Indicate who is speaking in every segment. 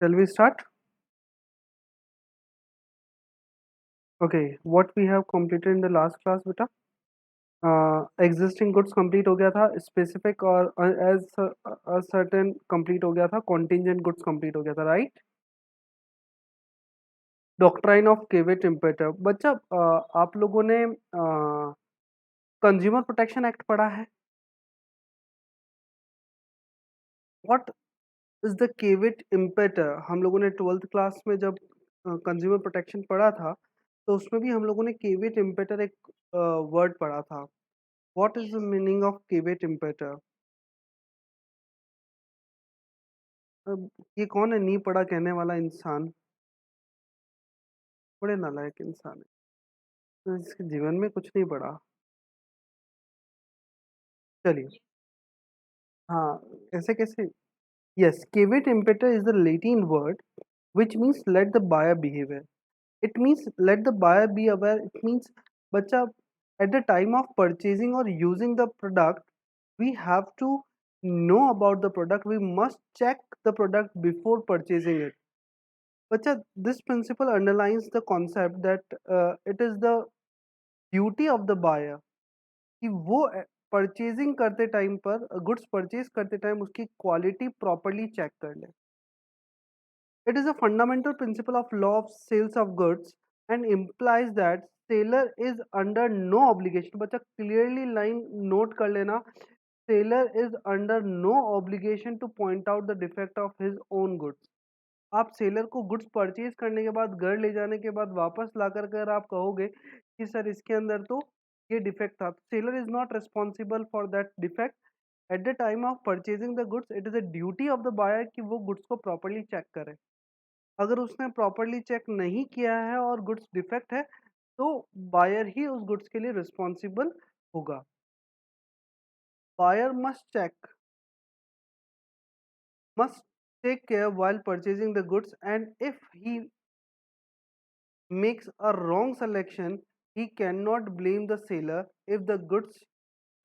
Speaker 1: Shall we start? Okay, what we have completed in the last class, beta? Existing goods complete हो गया था, specific और as a certain complete हो गया था, contingent goods complete हो गया था, right? Doctrine of caveat imperative. बच्चा आप लोगों ने कंज्यूमर प्रोटेक्शन एक्ट पढ़ा है? What is the caveat imperative? हम लोगों ने 12th क्लास में जब कंज्यूमर प्रोटेक्शन पढ़ा था, तो उसमें भी हम लोगों ने caveat imperative एक वर्ड पढ़ा था. What is the meaning of caveat imperative? अब ये कौन है नहीं पढ़ा कहने वाला इंसान? बड़े नालायक इंसान है, तो इसके जीवन में कुछ नहीं पढ़ा. चलिए, हाँ, ऐसे कैसे? Yes, caveat imperator is the Latin word which means let the buyer behave. It means let the buyer be aware. It means बच्चा at the time of purchasing or using the product, we have to know about the product. We must check the product before purchasing it. बच्चा, this principle underlines the concept that it is the duty of the buyer कि वो purchasing करते time पर goods purchase करते time उसकी quality properly check कर ले. It is a fundamental principle of law of sales of goods and implies that seller is under no obligation. बच्चा clearly line note कर लेना. Seller is under no obligation to point out the defect of his own goods. आप seller को goods purchase करने के बाद घर ले जाने के बाद वापस ला कर आप कहोगे कि सर इसके अंदर तो ये डिफेक्ट था, seller is not responsible for that defect. At the time of purchasing the goods it is a duty of the buyer कि वो गुड्स को प्रॉपरली चेक करे. अगर उसने प्रॉपरली चेक नहीं किया है और गुड्स डिफेक्ट है, तो बायर ही उस गुड्स के लिए रिस्पॉन्सिबल होगा. Buyer must take care while purchasing the goods, and if he makes a wrong selection, he cannot blame the seller if the goods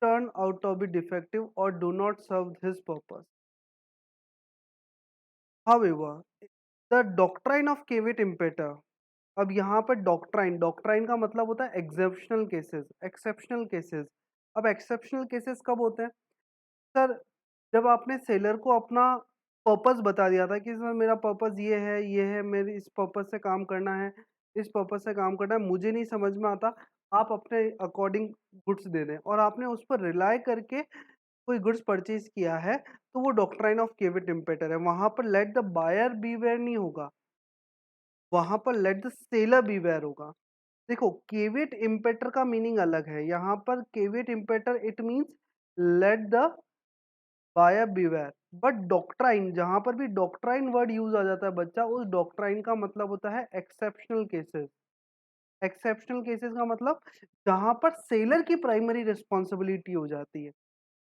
Speaker 1: turn out to be defective or do not serve his purpose. However, the doctrine of caveat imperator. अब यहाँ पर doctrine का मतलब होता है exceptional cases. अब exceptional cases कब होते हैं? सर, जब आपने सेलर को अपना पर्पस बता दिया था कि सर मेरा पर्पस ये है, मेरे इस पर्पस से काम करना है, इस पर्पस से काम करना है, मुझे नहीं समझ में आता, आप अपने अकॉर्डिंग गुड्स दे दें, और आपने उस पर रिलाय करके कोई गुड्स परचेज किया है, तो वो डॉक्ट्राइन ऑफ केविट इम्पेटर है. वहां पर लेट द बायर बीवेयर नहीं होगा, वहां पर लेट द सेलर बीवेयर होगा. देखो, केविट इम्पेटर का मीनिंग अलग है. यहाँ पर caveat emptor it means let the buyer beware. But doctrine, जहां पर भी डॉक्ट्राइन वर्ड यूज आ जाता है बच्चा, उस डॉक्ट्राइन का मतलब होता है एक्सेप्शनल केसेस. एक्सेप्शनल केसेस का मतलब जहां पर सेलर की प्राइमरी रिस्पॉन्सिबिलिटी हो जाती है.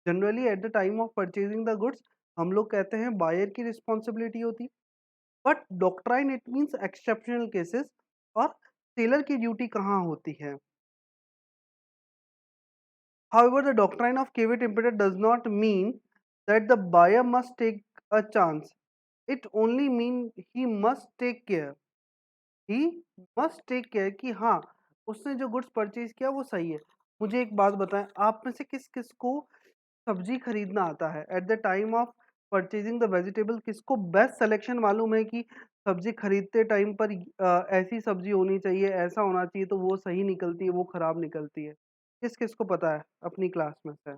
Speaker 1: Generally eight the time of purchasing the goods हम लोग कहते हैं बायर की रिस्पॉन्सिबिलिटी होती है. But doctrine it means exceptional cases, और सेलर की ड्यूटी कहाँ होती है. However, the doctrine of caveat emptor does not mean that the buyer must take a chance. It only means he must take care. He must take care कि हाँ, उसने जो goods purchase किया वो सही है. मुझे एक बात बताएं, आप में से किस किस को सब्जी खरीदना आता है? Eight the time of purchasing the vegetable किसको बेस्ट सिलेक्शन मालूम है कि सब्जी खरीदते टाइम पर ऐसी सब्जी होनी चाहिए, ऐसा होना चाहिए, तो वो सही निकलती है, वो खराब निकलती है? किस किस को पता है अपनी क्लास में से?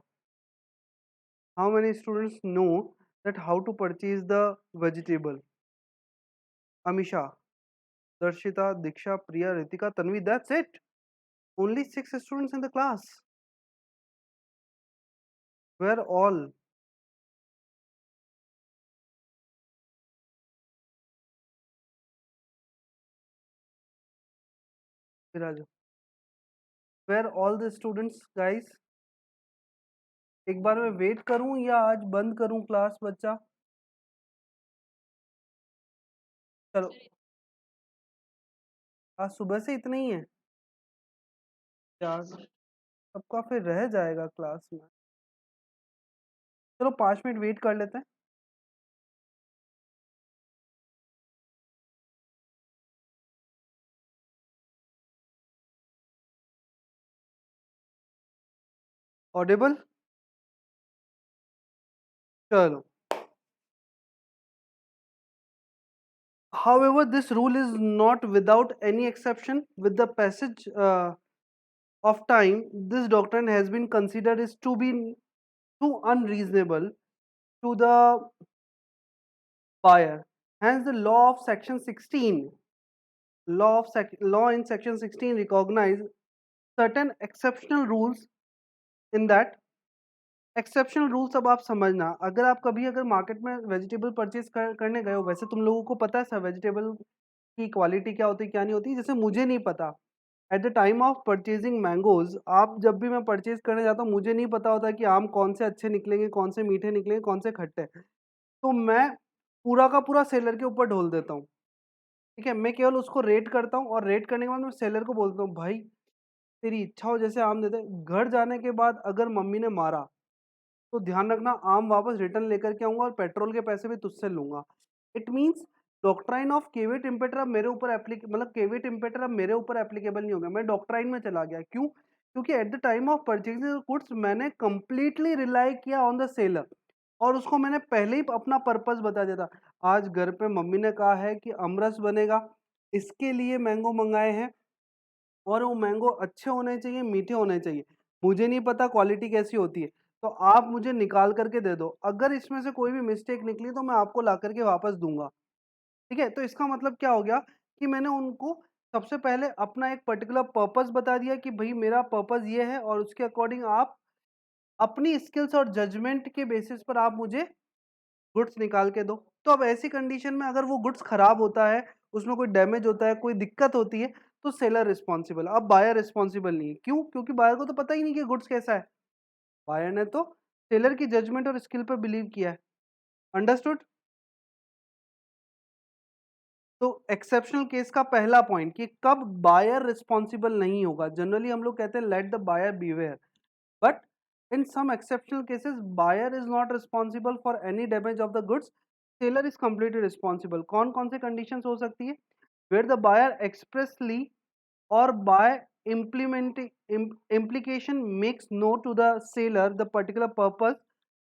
Speaker 1: How many students know that how to purchase the vegetable? Amisha, Darshita, Diksha, Priya, Ritika, Tanvi. That's it. Only 6 students in the class. Where all? Viraj. Where all the students, guys? एक बार मैं wait करूं या आज बंद करूं class बच्चा? चलो, आज सुबह से इतना ही है यार, सबका फिर रह जाएगा क्लास में. चलो 5 मिनट वेट कर लेते हैं. ऑडिबल? चलो, however this rule is not without any exception. With the passage of time, this doctrine has been considered is to be too unreasonable to the buyer. Hence the law of section 16, law in section 16 recognize certain exceptional rules. In that exceptional rules, अब आप समझना, अगर आप कभी अगर market में vegetable purchase करने गए हो, वैसे तुम लोगों को पता है सब वेजिटेबल की क्वालिटी क्या होती है क्या नहीं होती, जैसे मुझे नहीं पता। Eight the time of purchasing mangoes, आप जब भी मैं परचेज करने जाता हूँ, मुझे नहीं पता होता कि आम कौन से अच्छे निकलेंगे, कौन से मीठे निकलेंगे, कौन से खट्टे, तो मैं पूरा का पूरा सेलर के ऊपर ढोल देता हूँ। ठीक है, मैं केवल उसको रेट करता हूँ, और रेट करने के बाद मैं सेलर को बोलता हूँ, भाई तेरी इच्छा हो जैसे आम दे दे। घर जाने के बाद अगर मम्मी ने मारा तो ध्यान रखना, आम वापस रिटर्न लेकर के आऊंगा और पेट्रोल के पैसे भी तुझसे लूंगा। इट मींस डॉक्ट्राइन ऑफ केवेट इम्पेटर अब मेरे ऊपर मतलब केवेट इम्पेटर अब मेरे ऊपर एप्लीकेबल नहीं होगा, मैं डॉक्ट्राइन में चला गया। क्यों? क्योंकि eight the time of purchasing goods मैंने कंप्लीटली रिलाई किया ऑन द सेलर, और उसको मैंने पहले ही अपना पर्पस बता दिया था। आज घर पे मम्मी ने कहा है कि अमरस बनेगा, इसके लिए मैंगो मंगाए हैं, और वो मैंगो अच्छे होने चाहिए, मीठे होने चाहिए। मुझे नहीं पता क्वालिटी कैसी होती है, तो आप मुझे निकाल करके दे दो। अगर इसमें से कोई भी मिस्टेक निकली तो मैं आपको ला करके वापस दूंगा। ठीक है, तो इसका मतलब क्या हो गया कि मैंने उनको सबसे पहले अपना एक पर्टिकुलर पर्पस बता दिया कि भाई मेरा पर्पस ये है, और उसके अकॉर्डिंग आप अपनी स्किल्स और जजमेंट के बेसिस पर आप मुझे गुड्स निकाल के दो। तो अब ऐसी कंडीशन में अगर वो गुड्स खराब होता है, उसमें कोई डैमेज होता है, कोई दिक्कत होती है, तो सेलर रिस्पॉन्सिबल, अब बायर रिस्पॉन्सिबल नहीं है। क्यों? क्योंकि बायर को तो पता ही नहीं कि गुड्स कैसा है, बायर ने तो सेलर की जजमेंट और स्किल पर बिलीव किया है। अंडरस्टूड? तो एक्सेप्शनल केस का पहला पॉइंट कि कब बायर रिस्पॉन्सिबल नहीं होगा, जनरली हम लोग कहते हैं let the buyer beware, but in some exceptional cases buyer is not responsible for any damage of the goods, seller is completely responsible। कौन कौन से conditions हो सकती है? Where the buyer expressly or by implementing implication makes known to the seller the particular purpose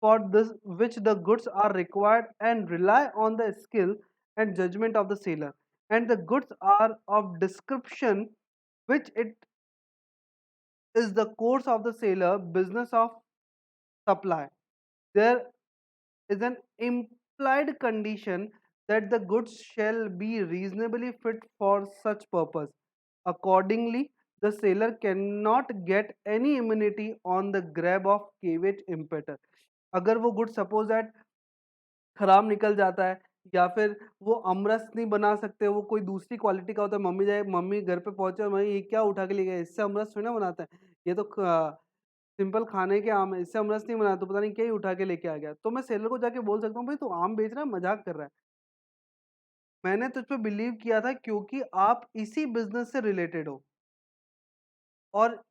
Speaker 1: for this which the goods are required, and rely on the skill and judgment of the seller, and the goods are of description which it is the course of the seller business of supply. There is an implied condition that the goods shall be reasonably fit for such purpose. Accordingly, the seller cannot get any immunity on the grab of caveat imperator। अगर वो good suppose that खराब निकल जाता है, या फिर वो अमरस नहीं बना सकते, वो कोई दूसरी क्वालिटी का होता है, मम्मी घर पे पहुंचे और मम्मी ये क्या उठा के ले गए, इससे अमरस थोड़ी ना बनाता है, ये तो सिंपल खाने के आम है, इससे अमरस नहीं बना, तो पता नहीं क्या ही उठा के लेके आ गया। तो मैं सेलर को जाके बोल सकता हूँ, भाई तू आम बेच रहा है, मजाक कर रहा है, मैंने तुझ पे बिलीव किया था क्योंकि आप इसी बिजनेस से रिलेटेड हो, और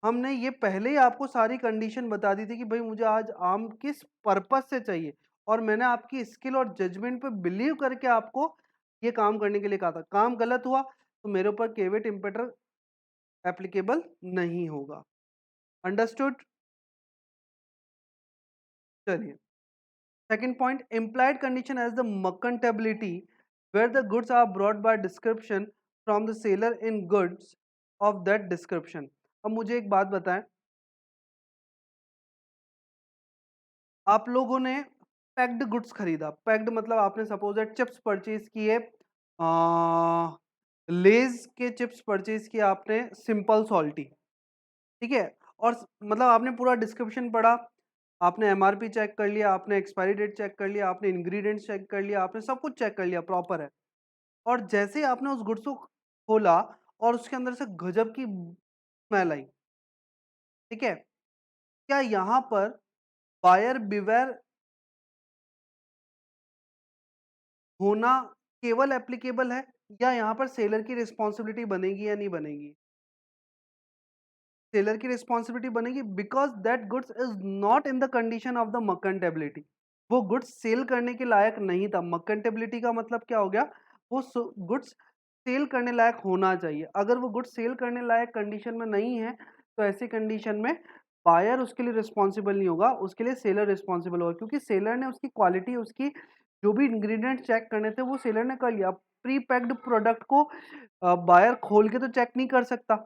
Speaker 1: हमने ये पहले ही आपको सारी कंडीशन बता दी थी कि भाई मुझे आज आम किस पर्पस से चाहिए, और मैंने आपकी स्किल और जजमेंट पे बिलीव करके आपको ये काम करने के लिए कहा था। काम गलत हुआ तो मेरे ऊपर केवेट इम्पेटर एप्लीकेबल नहीं होगा। अंडरस्टूड? चलिए, second point, implied condition as the merchantability, where the goods are brought by description from the seller in goods of that description। अब मुझे एक बात बताएं, आप लोगों ने पैक्ड गुड्स खरीदा, पैक्ड मतलब आपने सपोज दैट चिप्स परचेज किए, लेज के चिप्स परचेज किए आपने, सिंपल सॉल्टी, ठीक है, और मतलब आपने पूरा डिस्क्रिप्शन पढ़ा, आपने एमआरपी चेक कर लिया, आपने एक्सपायरी डेट चेक कर लिया, आपने इंग्रेडिएंट्स चेक कर लिया, आपने सब कुछ चेक कर लिया, प्रॉपर है। और जैसे ही आपने उस गुड्स को खोला और उसके अंदर से गजब की स्मेल आई, ठीक है, क्या यहाँ पर बायर बिवेयर होना केवल एप्लीकेबल है, या यहाँ पर सेलर की रिस्पॉन्सिबिलिटी बनेगी या नहीं बनेगी? सेलर की रिस्पॉन्सिबिलिटी बनेगी, because that goods is not in the condition of the मर्केंटेबिलिटी। वो गुड्स सेल करने के लायक नहीं था। मर्केंटेबिलिटी का मतलब क्या हो गया? वो गुड्स सेल करने लायक होना चाहिए। अगर वो गुड्स सेल करने लायक कंडीशन में नहीं है, तो ऐसी कंडीशन में बायर उसके लिए रिस्पॉन्सिबल नहीं होगा, उसके लिए सेलर रिस्पॉन्सिबल होगा, क्योंकि सेलर ने उसकी क्वालिटी, उसकी जो भी इंग्रेडिएंट चेक करने थे वो सेलर ने कर लिया। प्री पैक्ड प्रोडक्ट को बायर खोल के तो चेक नहीं कर सकता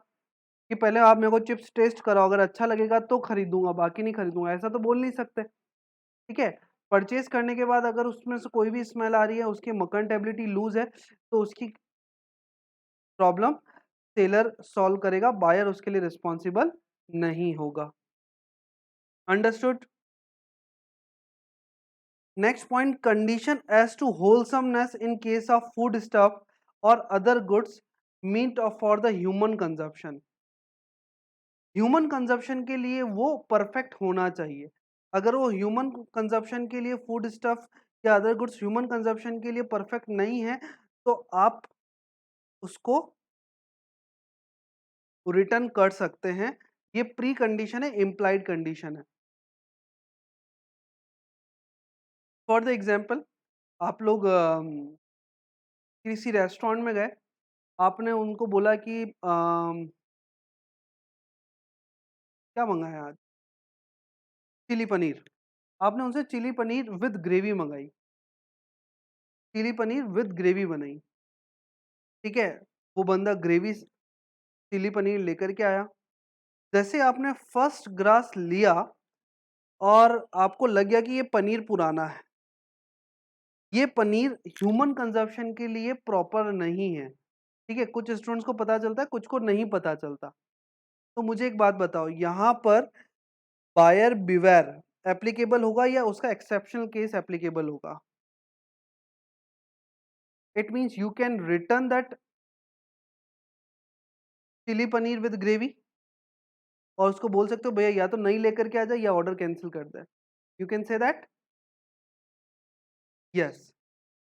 Speaker 1: कि पहले आप मेरे को चिप्स टेस्ट कराओ, अगर अच्छा लगेगा तो खरीदूंगा, बाकी नहीं खरीदूंगा, ऐसा तो बोल नहीं सकते। ठीक है, परचेज करने के बाद अगर उसमें से कोई भी स्मेल आ रही है, उसकी मर्केंटेबिलिटी लूज है, तो उसकी प्रॉब्लम सेलर सॉल्व करेगा, बायर उसके लिए रिस्पॉन्सिबल नहीं होगा। Understood? Next point, condition as to wholesomeness in case of food stuff और other goods meant for the human consumption. Human consumption के लिए वो परफेक्ट होना चाहिए। अगर वो ह्यूमन कंजप्शन के लिए फूड स्टफ या अदर गुड्स ह्यूमन कंजप्शन के लिए परफेक्ट नहीं है, तो आप उसको रिटर्न कर सकते हैं। ये प्री कंडीशन है, इम्प्लाइड कंडीशन है। फॉर द एग्जाम्पल, आप लोग किसी रेस्टोरेंट में गए, आपने उनको बोला कि क्या मंगाया आज? चिली पनीर। आपने उनसे चिली पनीर विद ग्रेवी मंगाई, चिली पनीर विद ग्रेवी बनाई। ठीक है, वो बंदा ग्रेवी चिली पनीर लेकर के आया। जैसे आपने फर्स्ट ग्रास लिया और आपको लग गया कि ये पनीर पुराना है, ये पनीर ह्यूमन कंजप्शन के लिए प्रॉपर नहीं है। ठीक है, कुछ स्टूडेंट्स को पता चलता है, कुछ को नहीं पता चलता। तो मुझे एक बात बताओ, यहाँ पर बायर बिवेयर एप्लीकेबल होगा या उसका एक्सेप्शनल केस एप्लीकेबल होगा? It means you can return that chilli paneer with gravy और उसको बोल सकते हो भैया या तो नहीं लेकर के आ जाए या ऑर्डर कैंसिल कर दे। You can say that. Yes,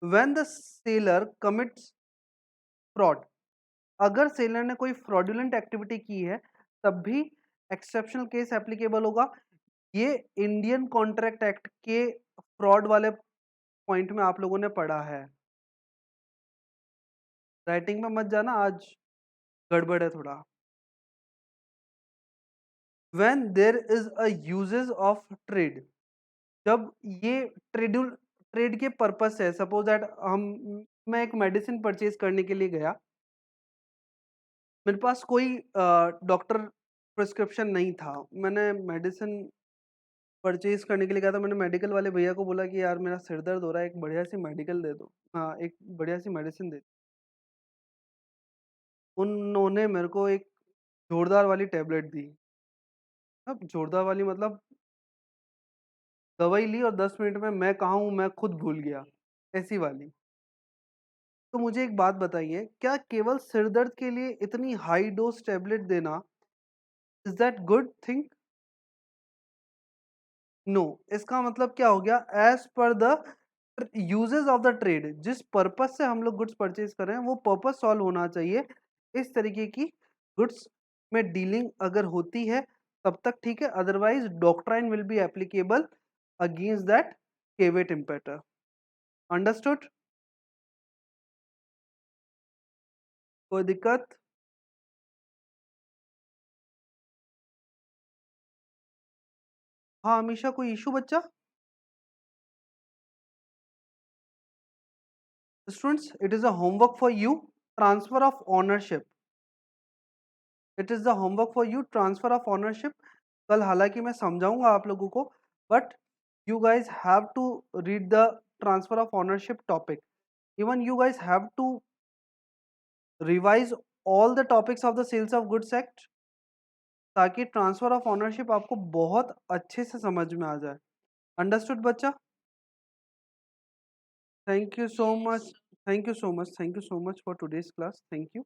Speaker 1: when the seller commits fraud, अगर सेलर ने कोई फ्रॉडुलेंट एक्टिविटी की है तब भी एक्सेप्शनल केस एप्लीकेबल होगा। ये इंडियन कॉन्ट्रैक्ट एक्ट के फ्रॉड वाले पॉइंट में आप लोगों ने पढ़ा है। राइटिंग में मत जाना, आज गड़बड़ है थोड़ा। When there is a usages of trade, जब ये ट्रेड के पर्पस से, सपोज दैट मैं एक मेडिसिन परचेज करने के लिए गया, मेरे पास कोई डॉक्टर प्रिस्क्रिप्शन नहीं था, मैंने मेडिसिन परचेज करने के लिए गया था, मैंने मेडिकल वाले भैया को बोला कि यार मेरा सिर दर्द हो रहा है, एक बढ़िया सी मेडिकल दे दो, हाँ एक बढ़िया सी मेडिसिन दे। उन्होंने मेरे को एक जोरदार वाली टैबलेट दी। अब जोरदार वाली मतलब दवाई ली और 10 मिनट में मैं कहाँ हूँ मैं खुद भूल गया, ऐसी वाली। तो मुझे एक बात बताइए, क्या केवल सिर दर्द के लिए इतनी हाई डोज टैबलेट देना, is that good thing? No, इसका मतलब क्या हो गया, as per the usages of the trade, जिस पर्पस से हम लोग गुड्स परचेज कर रहे हैं वो पर्पस सॉल्व होना चाहिए। इस तरीके की गुड्स में डीलिंग अगर होती है तब तक ठीक है, otherwise doctrine will be applicable against that caveat emptor. Understood? कोई दिक्कत? हाँ हमेशा, कोई इशू बच्चा? Students, it is a homework for you, transfer of ownership. It is the homework for you, transfer of ownership. कल हालांकि मैं समझाऊंगा आप लोगों को, but you guys have to read the transfer of ownership topic. Even you guys have to revise all the topics of the Sales of Goods Act, ताकि transfer of ownership आपको बहुत अच्छे से समझ में आ जाए। अंडरस्टूड बच्चा? Thank you so much, thank you so much, thank you so much for today's class, thank you.